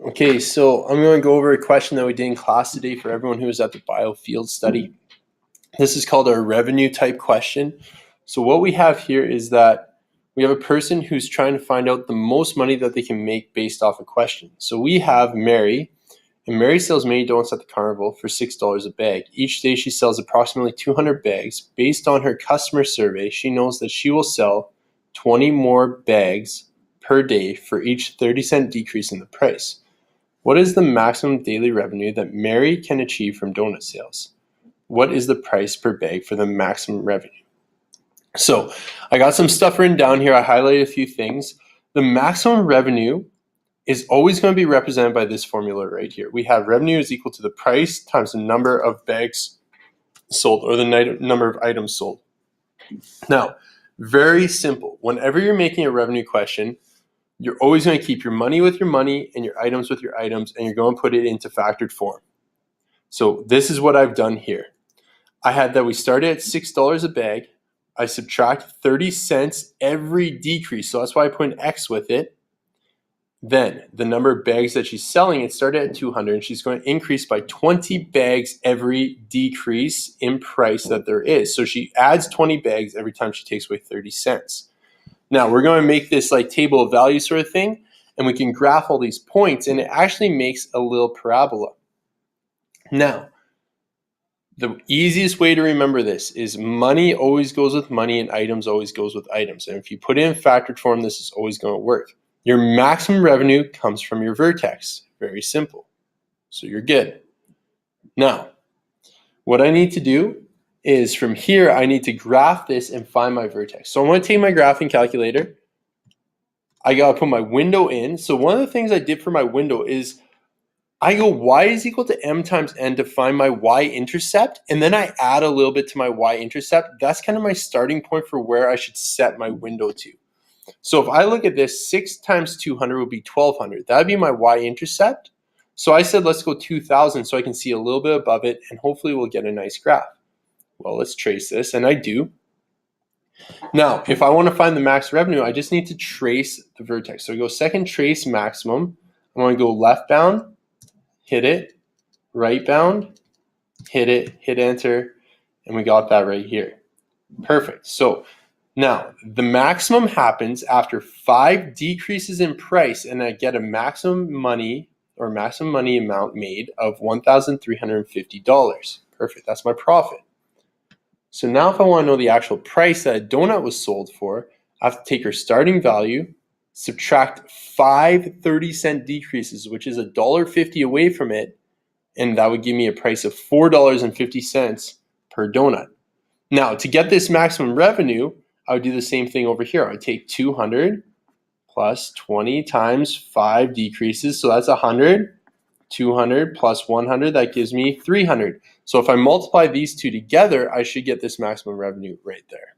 Okay, so I'm going to go over a question that we did in class today for everyone who was at the biofield study. This is called our revenue type question. So what we have here is that we have a person who's trying to find out the most money that they can make based off a question. So we have Mary, and Mary sells mini donuts at the carnival for $6 a bag. Each day she sells approximately 200 bags. Based on her customer survey, she knows that she will sell 20 more bags per day for each 30-cent decrease in the price. What is the maximum daily revenue that Mary can achieve from donut sales? What is the price per bag for the maximum revenue? So I got some stuff written down here. I highlighted a few things. The maximum revenue is always going to be represented by this formula right here. We have revenue is equal to the price times the number of bags sold, or the number of items sold. Now, very simple. Whenever you're making a revenue question, you're always going to keep your money with your money and your items with your items, and you're going to put it into factored form. So this is what I've done here. I had that we started at $6 a bag. I subtract 30 cents every decrease, so that's why I put an X with it. Then the number of bags that she's selling, it started at 200, and she's going to increase by 20 bags every decrease in price that there is. So she adds 20 bags every time she takes away 30 cents. Now we're going to make this like table of value sort of thing, and we can graph all these points, and it actually makes a little parabola. Now, the easiest way to remember this is money always goes with money and items always goes with items. And if you put it in factored form, this is always going to work. Your maximum revenue comes from your vertex. Very simple. So you're good. Now, what I need to do is from here, I need to graph this and find my vertex. So I'm going to take my graphing calculator. I got to put my window in. So one of the things I did for my window is I go y is equal to m times n to find my y-intercept, and then I add a little bit to my y-intercept. That's kind of my starting point for where I should set my window to. So if I look at this, 6 times 200 would be 1,200. That would be my y-intercept. So I said let's go 2,000 so I can see a little bit above it, and hopefully we'll get a nice graph. Well, let's trace this, and I do. Now, if I want to find the max revenue, I just need to trace the vertex. So I go second trace maximum. I want to go left bound, hit it, right bound, hit it, hit enter, and we got that right here. Perfect. So now the maximum happens after 5 decreases in price, and I get a maximum money amount made of $1,350. Perfect. That's my profit. So now if I want to know the actual price that a donut was sold for, I have to take her starting value, subtract 5 30-cent decreases, which is $1.50 away from it, and that would give me a price of $4.50 per donut. Now, to get this maximum revenue, I would do the same thing over here. I would take 200 plus 20 times 5 decreases, so that's 100. 200 plus 100, that gives me 300. So if I multiply these two together, I should get this maximum revenue right there.